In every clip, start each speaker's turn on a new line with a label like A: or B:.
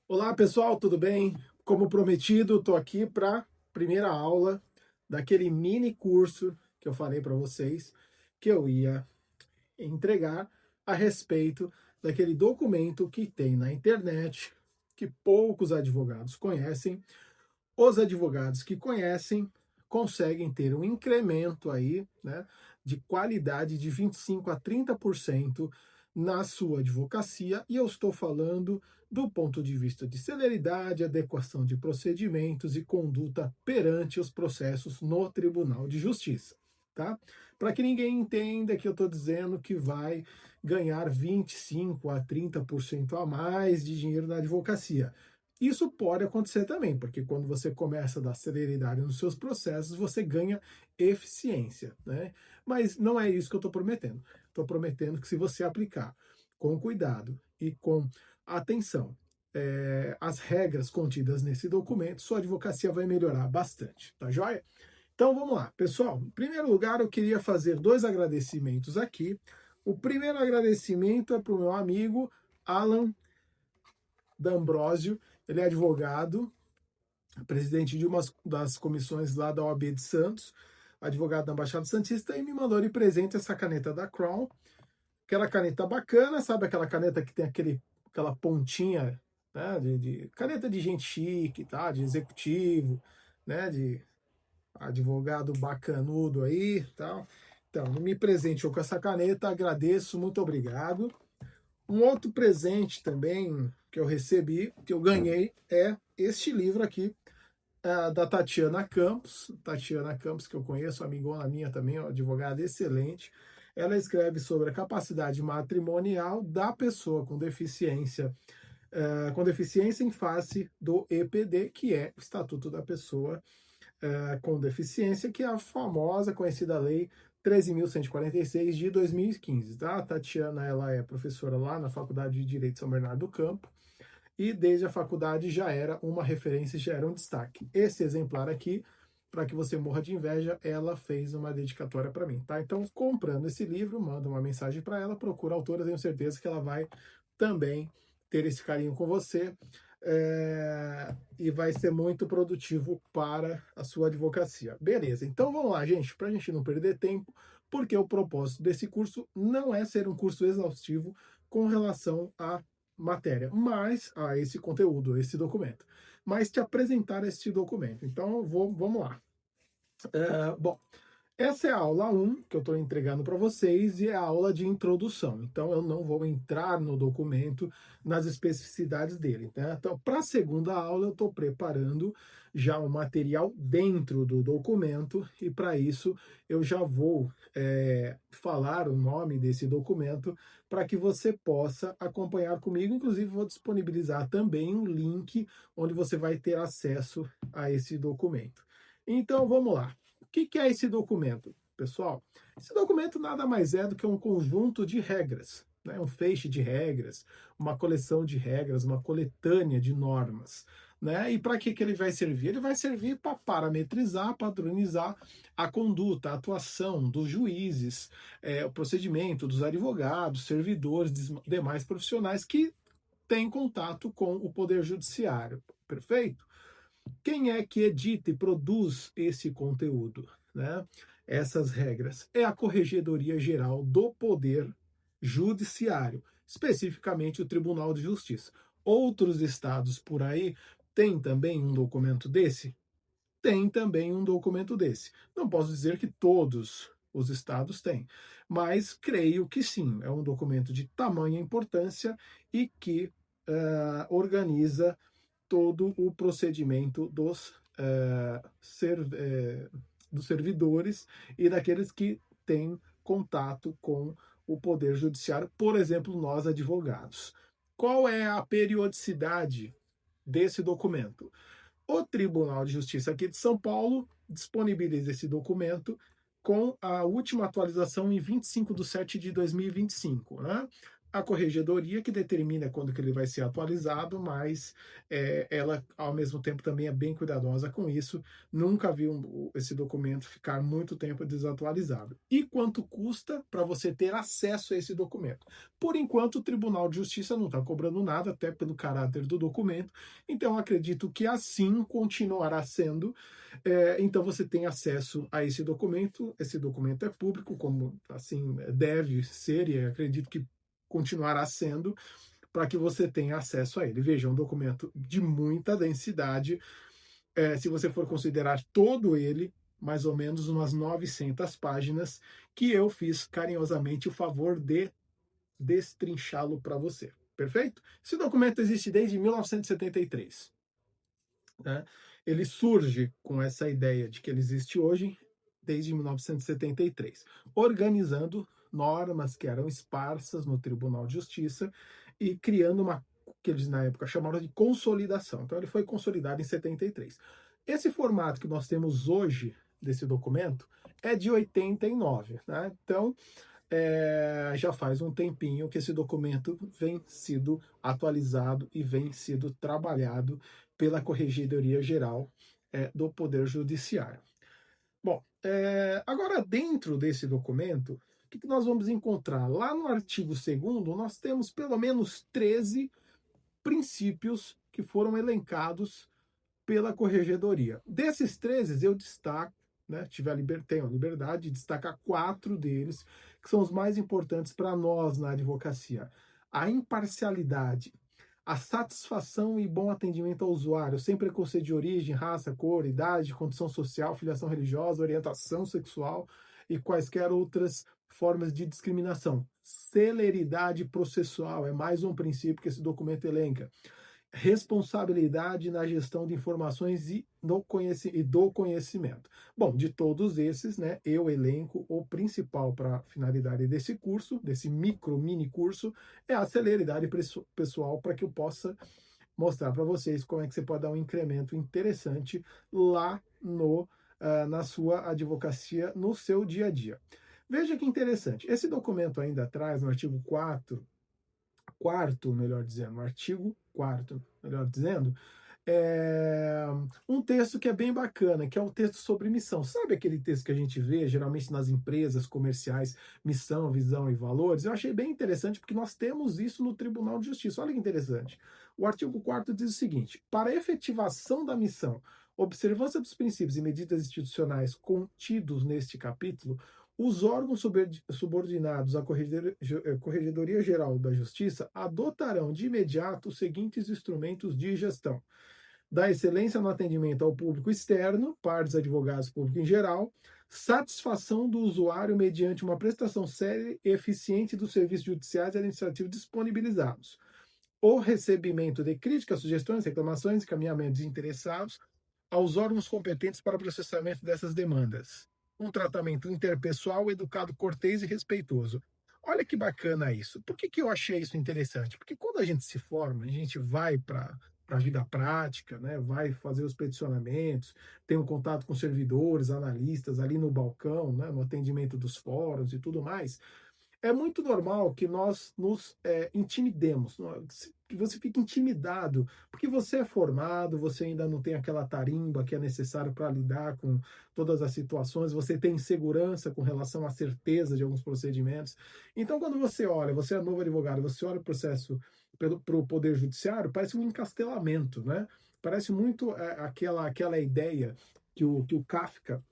A: Olá pessoal, tudo bem? Como prometido, estou aqui para a primeira aula daquele mini curso que eu falei para vocês que eu ia entregar a respeito daquele documento que tem na internet que poucos advogados conhecem. Os advogados que conhecem conseguem ter um incremento aí, né, de qualidade de 25 a 30% na sua advocacia, e eu estou falando do ponto de vista de celeridade, adequação de procedimentos e conduta perante os processos no Tribunal de Justiça, tá? Para que ninguém entenda que eu estou dizendo que vai ganhar 25 a 30% a mais de dinheiro na advocacia. Isso pode acontecer também, porque quando você começa a dar celeridade nos seus processos, você ganha eficiência, né? Mas não é isso que eu estou prometendo. Estou prometendo que se você aplicar com cuidado e com atenção as regras contidas nesse documento, sua advocacia vai melhorar bastante, tá joia? Então vamos lá, pessoal. Em primeiro lugar, eu queria fazer dois agradecimentos aqui. O primeiro agradecimento é para o meu amigo Alan D'Ambrosio. Ele é advogado, presidente de uma das comissões lá da OAB de Santos, advogado da Embaixada Santista, e me mandou de presente essa caneta da Crown, aquela caneta bacana, sabe aquela caneta que tem aquela pontinha, né, de caneta de gente chique, tá, de executivo, né, de advogado bacanudo aí, tal. Então, me presenteou com essa caneta, agradeço, muito obrigado. Um outro presente também que eu recebi, que eu ganhei, é este livro aqui, da Tatiana Campos. Tatiana Campos, que eu conheço, amigona minha também, uma advogada excelente. Ela escreve sobre a capacidade matrimonial da pessoa com deficiência em face do EPD, que é o Estatuto da Pessoa com Deficiência, que é a famosa, conhecida Lei 13.146 de 2015. Tá? A Tatiana, ela é professora lá na Faculdade de Direito de São Bernardo do Campo, e desde a faculdade já era uma referência, já era um destaque. Esse exemplar aqui, para que você morra de inveja, ela fez uma dedicatória para mim, tá? Então, comprando esse livro, manda uma mensagem para ela, procura a autora, tenho certeza que ela vai também ter esse carinho com você, e vai ser muito produtivo para a sua advocacia. Beleza, então vamos lá, gente, para a gente não perder tempo, porque o propósito desse curso não é ser um curso exaustivo com relação à matéria, mas a esse conteúdo, esse documento, mas te apresentar este documento. Então, vamos lá. Bom, essa é a aula 1 que eu estou entregando para vocês e é a aula de introdução. Então, eu não vou entrar no documento, nas especificidades dele. Né? Então, para a segunda aula, eu estou preparando já o material dentro do documento e, para isso, eu já vou falar o nome desse documento para que você possa acompanhar comigo. Inclusive, vou disponibilizar também um link onde você vai ter acesso a esse documento. Então, vamos lá. O que é esse documento, pessoal? Esse documento nada mais é do que um conjunto de regras, né? Um feixe de regras, uma coleção de regras, uma coletânea de normas. Né? E para que ele vai servir? Ele vai servir para parametrizar, padronizar a conduta, a atuação dos juízes, o procedimento dos advogados, servidores, demais profissionais que têm contato com o Poder Judiciário. Perfeito? Quem é que edita e produz esse conteúdo, né? Essas regras? É a Corregedoria Geral do Poder Judiciário, especificamente o Tribunal de Justiça. Outros estados por aí têm também um documento desse? Tem também um documento desse. Não posso dizer que todos os estados têm, mas creio que sim, é um documento de tamanha importância e que organiza todo o procedimento dos servidores e daqueles que têm contato com o Poder Judiciário, por exemplo, nós advogados. Qual é a periodicidade desse documento? O Tribunal de Justiça aqui de São Paulo disponibiliza esse documento com a última atualização em 25 de 7 de 2025. Né? a corregedoria que determina quando que ele vai ser atualizado, mas ela, ao mesmo tempo, também é bem cuidadosa com isso. Nunca vi esse documento ficar muito tempo desatualizado. E quanto custa para você ter acesso a esse documento? Por enquanto, o Tribunal de Justiça não está cobrando nada, até pelo caráter do documento, então acredito que assim continuará sendo. Então você tem acesso a esse documento é público, como assim deve ser, e acredito que continuará sendo, para que você tenha acesso a ele. Veja, é um documento de muita densidade, se você for considerar todo ele, mais ou menos umas 900 páginas, que eu fiz carinhosamente o favor de destrinchá-lo para você. Perfeito? Esse documento existe desde 1973. Né? Ele surge com essa ideia de que ele existe hoje desde 1973, organizando normas que eram esparsas no Tribunal de Justiça e criando uma que eles na época chamaram de consolidação. Então ele foi consolidado em 73. Esse formato que nós temos hoje desse documento é de 89, né? Então já faz um tempinho que esse documento vem sido atualizado e vem sido trabalhado pela Corregedoria Geral do Poder Judiciário. Bom, agora dentro desse documento, o que nós vamos encontrar? Lá no artigo 2º, nós temos pelo menos 13 princípios que foram elencados pela Corregedoria. Desses 13, eu destaco, né, tenho a liberdade de destacar 4 deles, que são os mais importantes para nós na advocacia. A imparcialidade, a satisfação e bom atendimento ao usuário, sem preconceito de origem, raça, cor, idade, condição social, filiação religiosa, orientação sexual e quaisquer outras formas de discriminação. Celeridade processual é mais um princípio que esse documento elenca. Responsabilidade na gestão de informações e do conhecimento. Bom, de todos esses, né, eu elenco o principal para a finalidade desse curso, desse mini curso, é a celeridade pessoal, para que eu possa mostrar para vocês como é que você pode dar um incremento interessante lá na sua advocacia, no seu dia a dia. Veja que interessante, esse documento ainda traz no artigo 4º, no artigo 4º, melhor dizendo, um texto que é bem bacana, que é o texto sobre missão. Sabe aquele texto que a gente vê geralmente nas empresas comerciais, missão, visão e valores? Eu achei bem interessante porque nós temos isso no Tribunal de Justiça. Olha que interessante. O artigo 4º diz o seguinte: para a efetivação da missão, observância dos princípios e medidas institucionais contidos neste capítulo, os órgãos subordinados à Corregedoria Geral da Justiça adotarão de imediato os seguintes instrumentos de gestão: da excelência no atendimento ao público externo, partes, advogados, público em geral, satisfação do usuário mediante uma prestação séria e eficiente dos serviços judiciais e administrativos disponibilizados, o recebimento de críticas, sugestões, reclamações, encaminhamentos de interessados aos órgãos competentes para o processamento dessas demandas, um tratamento interpessoal, educado, cortês e respeitoso. Olha que bacana isso. Por que eu achei isso interessante? Porque quando a gente se forma, a gente vai para a vida prática, né? Vai fazer os peticionamentos, tem um contato com servidores, analistas ali no balcão, né? No atendimento dos fóruns e tudo mais. É muito normal que nós nos intimidemos, que você fique intimidado, porque você é formado, você ainda não tem aquela tarimba que é necessário para lidar com todas as situações, você tem insegurança com relação à certeza de alguns procedimentos. Então, quando você olha, você é novo advogado, você olha o processo para o Poder Judiciário, parece um encastelamento, né? Parece muito aquela ideia que o Kafka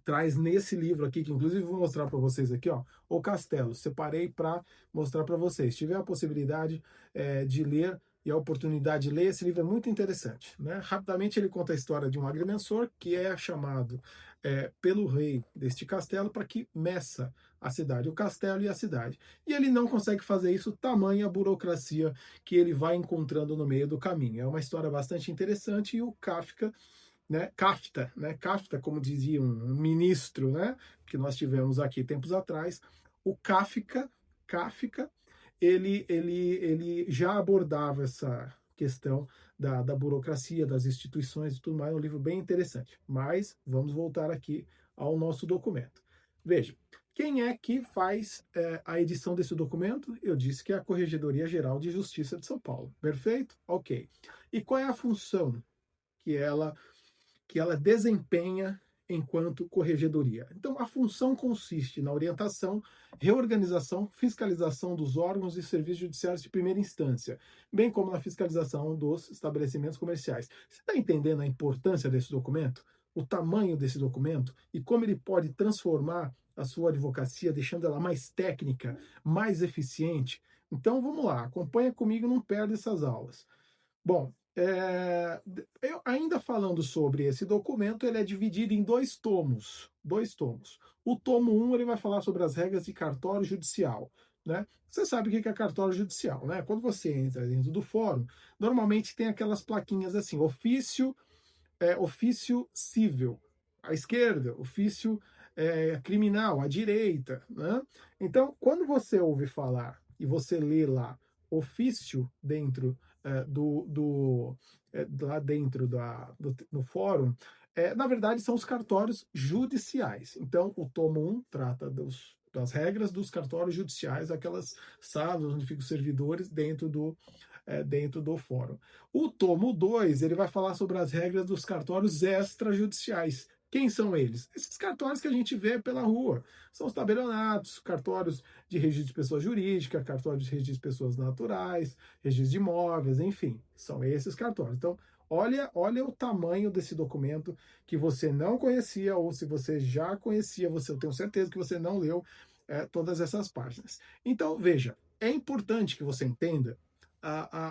A: traz nesse livro aqui, que inclusive vou mostrar para vocês aqui, ó, O Castelo. Separei para mostrar para vocês. Se tiver a possibilidade de ler e a oportunidade de ler, esse livro é muito interessante, né? Rapidamente ele conta a história de um agrimensor que é chamado pelo rei deste castelo para que meça a cidade, o castelo e a cidade. E ele não consegue fazer isso, tamanha a burocracia que ele vai encontrando no meio do caminho. É uma história bastante interessante e o Kafka, né, Kafta, como dizia um ministro, né, que nós tivemos aqui tempos atrás, o Kafka, ele já abordava essa questão da burocracia, das instituições e tudo mais, é um livro bem interessante. Mas vamos voltar aqui ao nosso documento. Veja, Quem é que faz a edição desse documento? Eu disse que é a Corregedoria Geral de Justiça de São Paulo. Perfeito? Ok. E qual é a função que ela desempenha enquanto corregedoria? Então, a função consiste na orientação, reorganização, fiscalização dos órgãos e serviços judiciários de primeira instância, bem como na fiscalização dos estabelecimentos comerciais. Você está entendendo a importância desse documento? O tamanho desse documento e como ele pode transformar a sua advocacia, deixando ela mais técnica, mais eficiente? Então, vamos lá, acompanha comigo, não perde essas aulas. Bom, eu ainda falando sobre esse documento, ele é dividido em dois tomos. Dois tomos. O tomo 1, ele vai falar sobre as regras de cartório judicial. Né? Você sabe o que é cartório judicial, né? Quando você entra dentro do fórum, normalmente tem aquelas plaquinhas assim, ofício civil, à esquerda, ofício criminal, à direita. Né? Então, quando você ouve falar e você lê lá ofício dentro lá dentro no fórum, na verdade são os cartórios judiciais. Então, o tomo 1 trata das regras dos cartórios judiciais, aquelas salas onde ficam os servidores dentro do fórum. O tomo 2, ele vai falar sobre as regras dos cartórios extrajudiciais. Quem são eles? Esses cartórios que a gente vê pela rua. São os tabelionatos, cartórios de registro de pessoa jurídica, cartórios de registro de pessoas naturais, registro de imóveis, enfim, são esses cartórios. Então, olha o tamanho desse documento que você não conhecia, ou se você já conhecia, eu tenho certeza que você não leu todas essas páginas. Então, veja, é importante que você entenda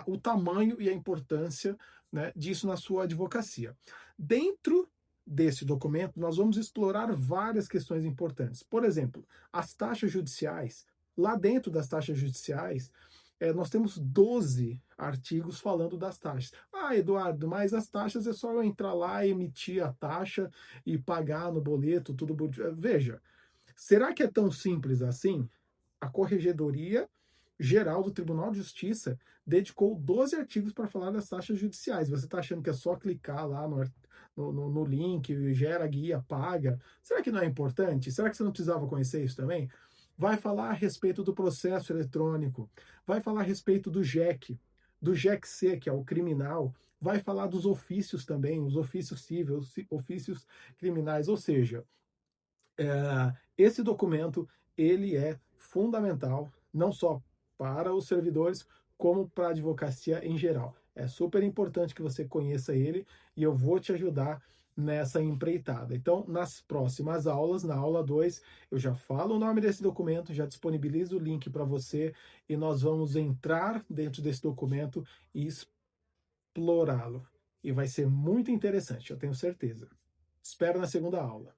A: o tamanho e a importância, né, disso na sua advocacia. Dentro desse documento, nós vamos explorar várias questões importantes. Por exemplo, as taxas judiciais. Lá dentro das taxas judiciais, nós temos 12 artigos falando das taxas. Ah, Eduardo, mas as taxas é só eu entrar lá, emitir a taxa e pagar no boleto, tudo bonitinho. Veja, será que é tão simples assim? A Corregedoria Geral do Tribunal de Justiça dedicou 12 artigos para falar das taxas judiciais. Você está achando que é só clicar lá no link, gera guia, paga? Será que não é importante? Será que você não precisava conhecer isso também? Vai falar a respeito do processo eletrônico, vai falar a respeito do JEC, do JEC-C, que é o criminal, vai falar dos ofícios também, os ofícios cíveis, ofícios criminais, ou seja, esse documento ele é fundamental não só para os servidores, como para a advocacia em geral. É super importante que você conheça ele e eu vou te ajudar nessa empreitada. Então, nas próximas aulas, na aula 2, eu já falo o nome desse documento, já disponibilizo o link para você e nós vamos entrar dentro desse documento e explorá-lo. E vai ser muito interessante, eu tenho certeza. Espero na segunda aula.